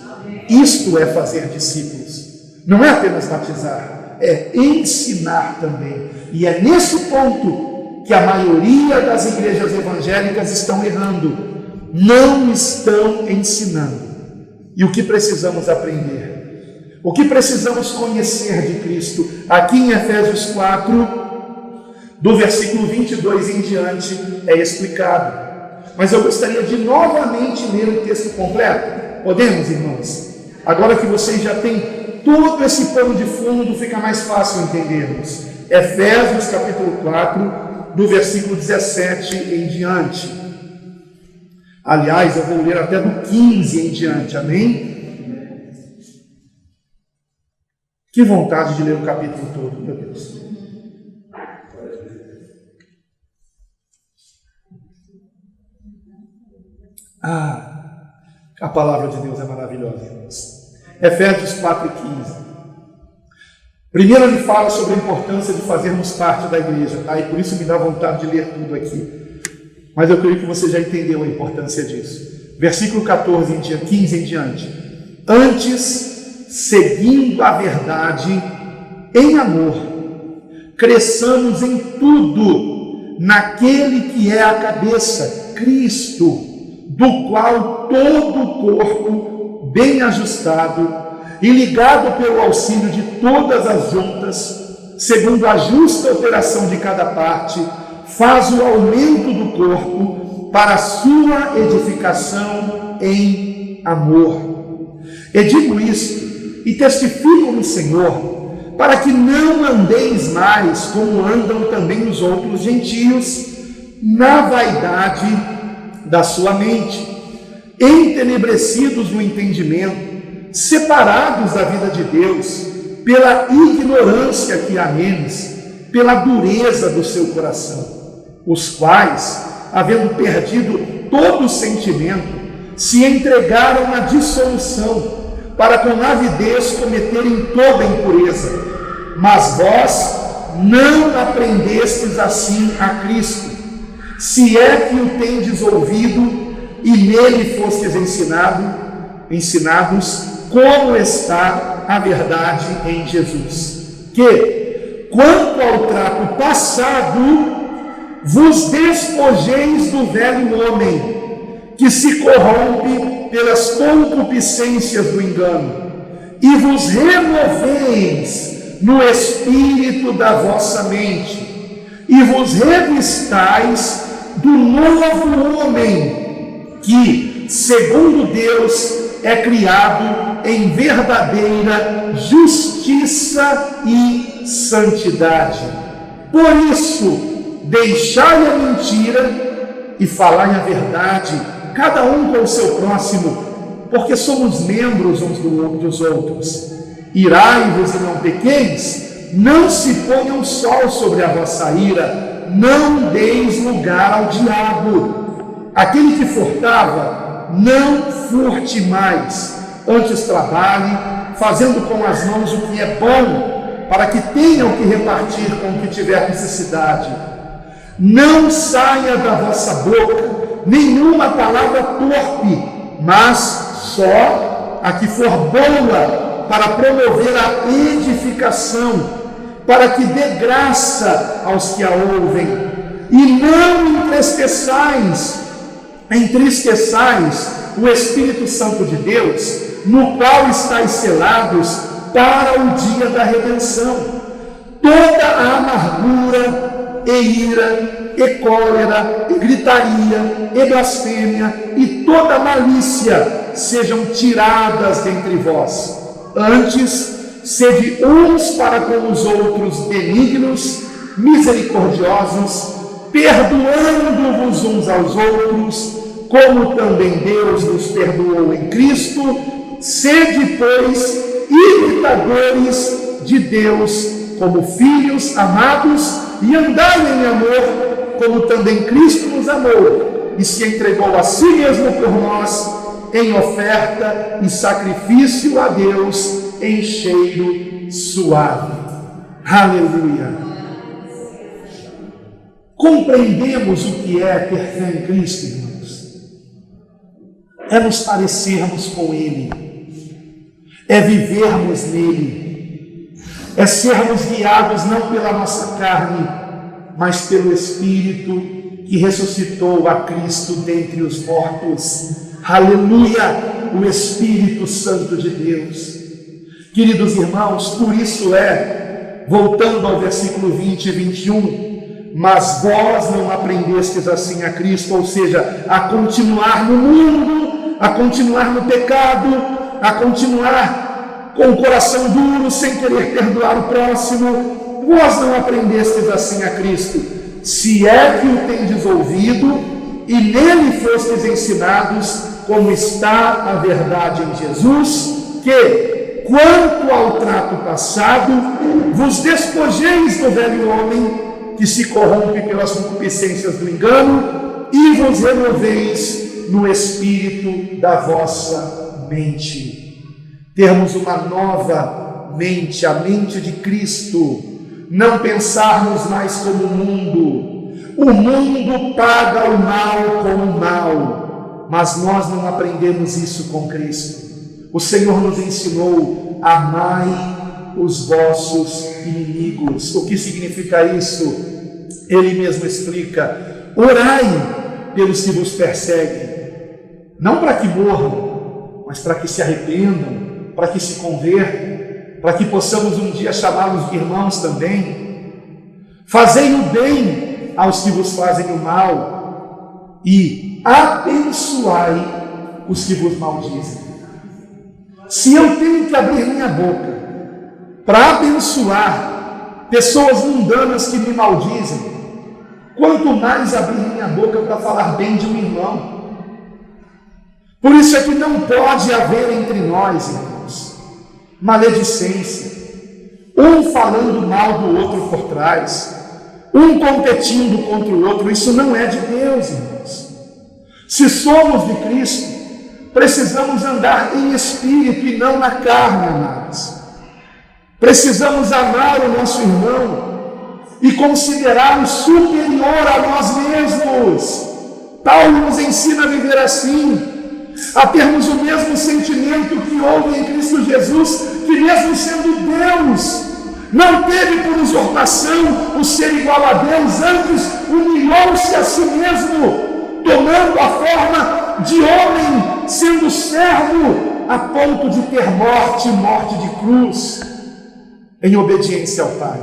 Isto é fazer discípulos. Não é apenas batizar, é ensinar também. E é nesse ponto que a maioria das igrejas evangélicas estão errando. Não estão ensinando. E o que precisamos aprender? O que precisamos conhecer de Cristo? Aqui em Efésios 4, do versículo 22 em diante, é explicado. Mas eu gostaria de novamente ler o texto completo. Podemos, irmãos? Agora que vocês já têm todo esse pano de fundo, fica mais fácil entendermos. Efésios capítulo 4, do versículo 17 em diante. Aliás, eu vou ler até do 15 em diante, amém? Que vontade de ler o capítulo todo, meu Deus. A palavra de Deus é maravilhosa, irmãos. Efésios 4 e 15. Primeiro ele fala sobre a importância de fazermos parte da igreja, tá? E por isso me dá vontade de ler tudo aqui. Mas eu creio que você já entendeu a importância disso. Versículo 15 em diante. Antes, seguindo a verdade em amor, cresçamos em tudo naquele que é a cabeça, Cristo, do qual todo o corpo, bem ajustado e ligado pelo auxílio de todas as juntas, segundo a justa operação de cada parte, faz o aumento do corpo para a sua edificação em amor. E digo isto, e testifico no Senhor, para que não andeis mais como andam também os outros gentios, na vaidade da sua mente, entenebrecidos no entendimento, separados da vida de Deus, pela ignorância que há neles, pela dureza do seu coração, os quais, havendo perdido todo o sentimento, se entregaram à dissolução, para com avidez cometerem toda impureza. Mas vós não aprendestes assim a Cristo, se é que o tendes ouvido e nele fostes ensinados, como está a verdade em Jesus. Que, quanto ao trato passado, vos despojeis do velho homem, que se corrompe pelas concupiscências do engano, e vos renoveis no espírito da vossa mente, e vos revistais do novo homem, que, segundo Deus, é criado em verdadeira justiça e santidade. Por isso, deixai a mentira e falai a verdade, cada um com o seu próximo, porque somos membros uns dos outros. Irai-vos e não pequeis, não se ponha o sol sobre a vossa ira, não deis lugar ao diabo. Aquele que furtava, não furte mais, antes trabalhe, fazendo com as mãos o que é bom, para que tenham que repartir com o que tiver necessidade. Não saia da vossa boca nenhuma palavra torpe, mas só a que for boa, para promover a edificação, para que dê graça aos que a ouvem. E não entristeçais o Espírito Santo de Deus, no qual estáis selados para o dia da redenção. Toda a amargura e ira, e cólera, e gritaria, e blasfêmia, e toda malícia sejam tiradas dentre vós. Antes, sede uns para com os outros benignos, misericordiosos, perdoando-vos uns aos outros, como também Deus nos perdoou em Cristo. Sede, pois, imitadores de Deus, como filhos amados, e andai em amor, como também Cristo nos amou, e se entregou a si mesmo por nós, em oferta e sacrifício a Deus, em cheiro suave. Aleluia! Compreendemos o que é ter fé em Cristo, irmãos? É nos parecermos com Ele, é vivermos nele, é sermos guiados não pela nossa carne, mas pelo Espírito que ressuscitou a Cristo dentre os mortos. Aleluia! O Espírito Santo de Deus. Queridos irmãos, por isso voltando ao versículo 20 e 21, mas vós não aprendestes assim a Cristo, ou seja, a continuar no mundo, a continuar no pecado, a continuar com o coração duro, sem querer perdoar o próximo. Vós não aprendestes assim a Cristo, se é que o tendes ouvido e nele fostes ensinados, como está a verdade em Jesus, que, quanto ao trato passado, vos despojeis do velho homem, que se corrompe pelas concupiscências do engano, e vos renoveis no espírito da vossa mente. Termos uma nova mente, a mente de Cristo, não pensarmos mais como o mundo. O mundo paga o mal com o mal, mas nós não aprendemos isso com Cristo. O Senhor nos ensinou: amai os vossos inimigos. O que significa isso? Ele mesmo explica: orai pelos que vos perseguem, não para que morram, mas para que se arrependam, para que se convertam, para que possamos um dia chamá-los de irmãos também. Fazei o bem aos que vos fazem o mal e abençoai os que vos maldizem. Se eu tenho que abrir minha boca para abençoar pessoas mundanas que me maldizem, quanto mais abrir minha boca para falar bem de um irmão. Por isso é que não pode haver entre nós, irmãos, maledicência, um falando mal do outro por trás, um competindo contra o outro. Isso não é de Deus, irmãos. Se somos de Cristo, precisamos andar em espírito e não na carne, amados. Precisamos amar o nosso irmão e considerá-lo superior a nós mesmos. Paulo nos ensina a viver assim, a termos o mesmo sentimento que houve em Cristo Jesus, que mesmo sendo Deus, não teve por usurpação o ser igual a Deus, antes humilhou-se a si mesmo, tomando a forma de homem, sendo servo, a ponto de ter morte de cruz, em obediência ao Pai.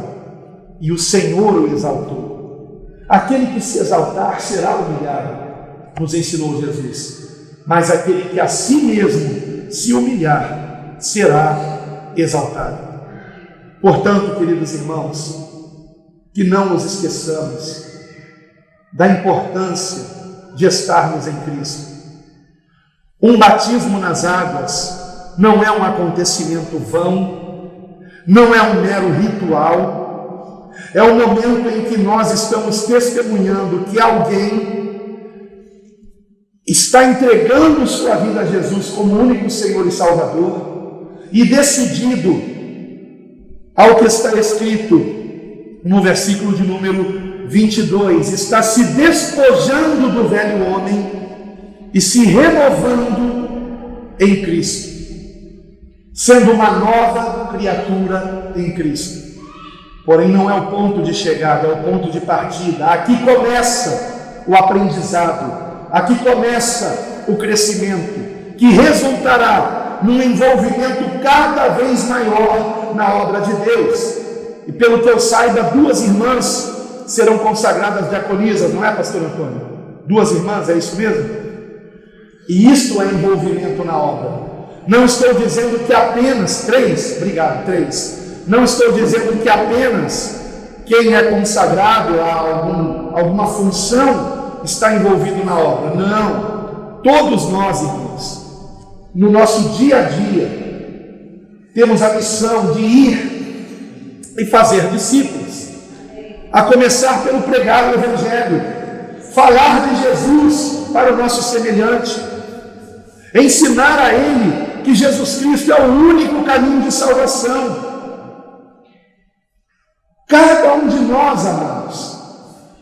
E o Senhor o exaltou. Aquele que se exaltar será humilhado, nos ensinou Jesus. Mas aquele que a si mesmo se humilhar será exaltado. Portanto, queridos irmãos, que não nos esqueçamos da importância de estarmos em Cristo. Um batismo nas águas não é um acontecimento vão, não é um mero ritual, é o momento em que nós estamos testemunhando que alguém está entregando sua vida a Jesus como único Senhor e Salvador e decidido ao que está escrito no versículo de número 22, está se despojando do velho homem e se renovando em Cristo, sendo uma nova criatura em Cristo. Porém, não é o ponto de chegada, é o ponto de partida. Aqui começa o aprendizado, aqui começa o crescimento, que resultará num envolvimento cada vez maior na obra de Deus. E pelo que eu saiba, 2 irmãs serão consagradas diaconisas, não é, pastor Antônio? 2 irmãs, é isso mesmo? E isto é envolvimento na obra. Não estou dizendo que apenas 3, obrigado, 3. Não estou dizendo que apenas quem é consagrado a alguma função está envolvido na obra. Não. Todos nós, irmãos, no nosso dia a dia, temos a missão de ir e fazer discípulos, a começar pelo pregar o Evangelho, falar de Jesus para o nosso semelhante, ensinar a ele que Jesus Cristo é o único caminho de salvação. Cada um de nós, amados,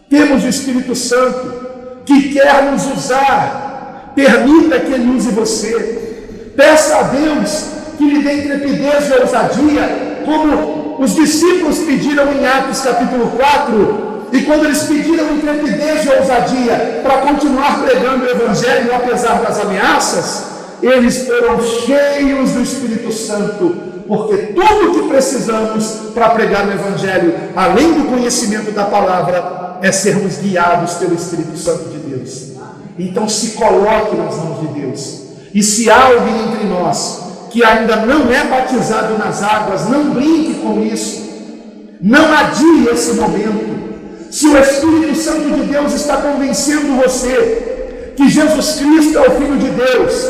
temos o Espírito Santo que quer nos usar. Permita que Ele use você. Peça a Deus que lhe dê intrepidez e ousadia, como os discípulos pediram em Atos capítulo 4, e quando eles pediram intrepidez e ousadia para continuar pregando o Evangelho apesar das ameaças, eles foram cheios do Espírito Santo, porque tudo o que precisamos para pregar o Evangelho, além do conhecimento da palavra, é sermos guiados pelo Espírito Santo de Deus. Então se coloque nas mãos de Deus. E se há alguém entre nós que ainda não é batizado nas águas, não brinque com isso. Não adie esse momento. Se o Espírito Santo de Deus está convencendo você que Jesus Cristo é o Filho de Deus,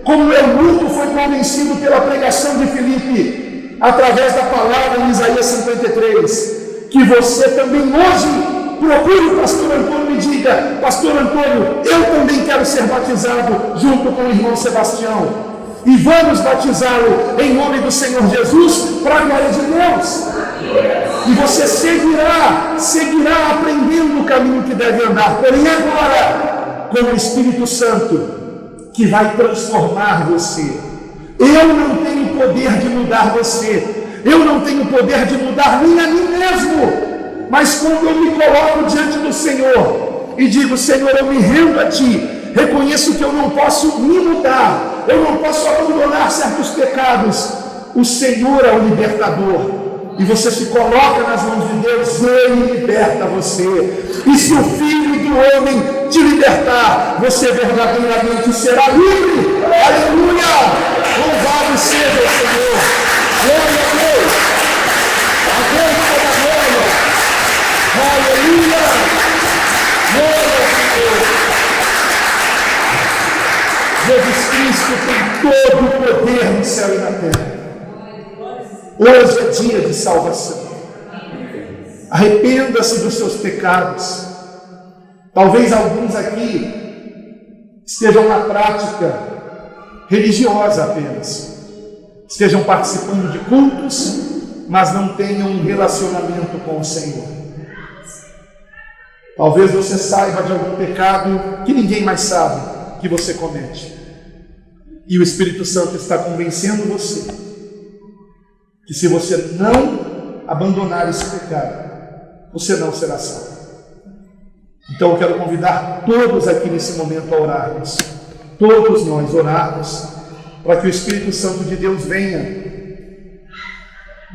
como o eunuco foi convencido pela pregação de Filipe, através da palavra em Isaías 53, que você também hoje procure o pastor Antônio e diga: pastor Antônio, eu também quero ser batizado junto com o irmão Sebastião, e vamos batizá-lo em nome do Senhor Jesus para a glória de Deus. E você seguirá aprendendo o caminho que deve andar, porém agora com o Espírito Santo que vai transformar você. Eu não tenho poder de mudar você, eu não tenho poder de mudar nem a mim mesmo, mas quando eu me coloco diante do Senhor, e digo: Senhor, eu me rendo a Ti. Reconheço que eu não posso me mudar, eu não posso abandonar certos pecados. O Senhor é o libertador. E você se coloca nas mãos de Deus, Ele liberta você. E se o Filho do Homem te libertar, você verdadeiramente será livre. Aleluia! Louvado seja o Senhor. Glória a Deus. A Deus toda a glória. Aleluia! Glória a Deus. Jesus Cristo tem todo o poder no céu e na terra. Hoje é dia de salvação. Arrependa-se dos seus pecados. Talvez alguns aqui estejam na prática religiosa apenas, estejam participando de cultos, mas não tenham um relacionamento com o Senhor. Talvez você saiba de algum pecado que ninguém mais sabe que você comete, e o Espírito Santo está convencendo você que se você não abandonar esse pecado, você não será salvo. Então eu quero convidar todos aqui nesse momento a orarmos, todos nós orarmos, para que o Espírito Santo de Deus venha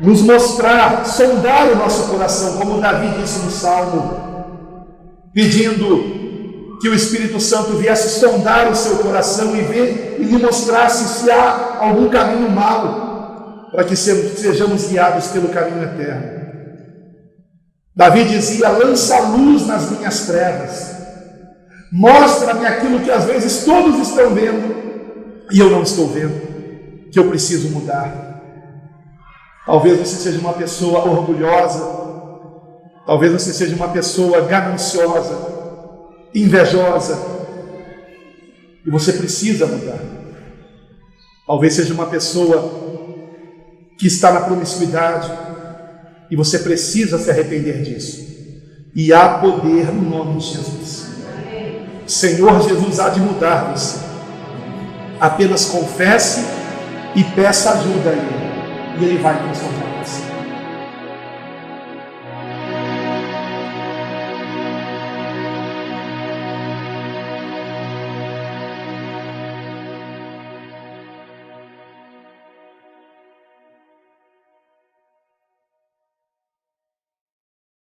nos mostrar, sondar o nosso coração, como Davi disse no Salmo, pedindo que o Espírito Santo viesse sondar o seu coração e ver e lhe mostrasse se há algum caminho mau, para que sejamos guiados pelo caminho eterno. Davi dizia: lança a luz nas minhas trevas, mostra-me aquilo que às vezes todos estão vendo e eu não estou vendo, que eu preciso mudar. Talvez você seja uma pessoa orgulhosa, talvez você seja uma pessoa gananciosa, invejosa, e você precisa mudar. Talvez seja uma pessoa que está na promiscuidade, e você precisa se arrepender disso. E há poder no nome de Jesus. O Senhor Jesus há de mudar você. Apenas confesse e peça ajuda a Ele, e Ele vai transformar.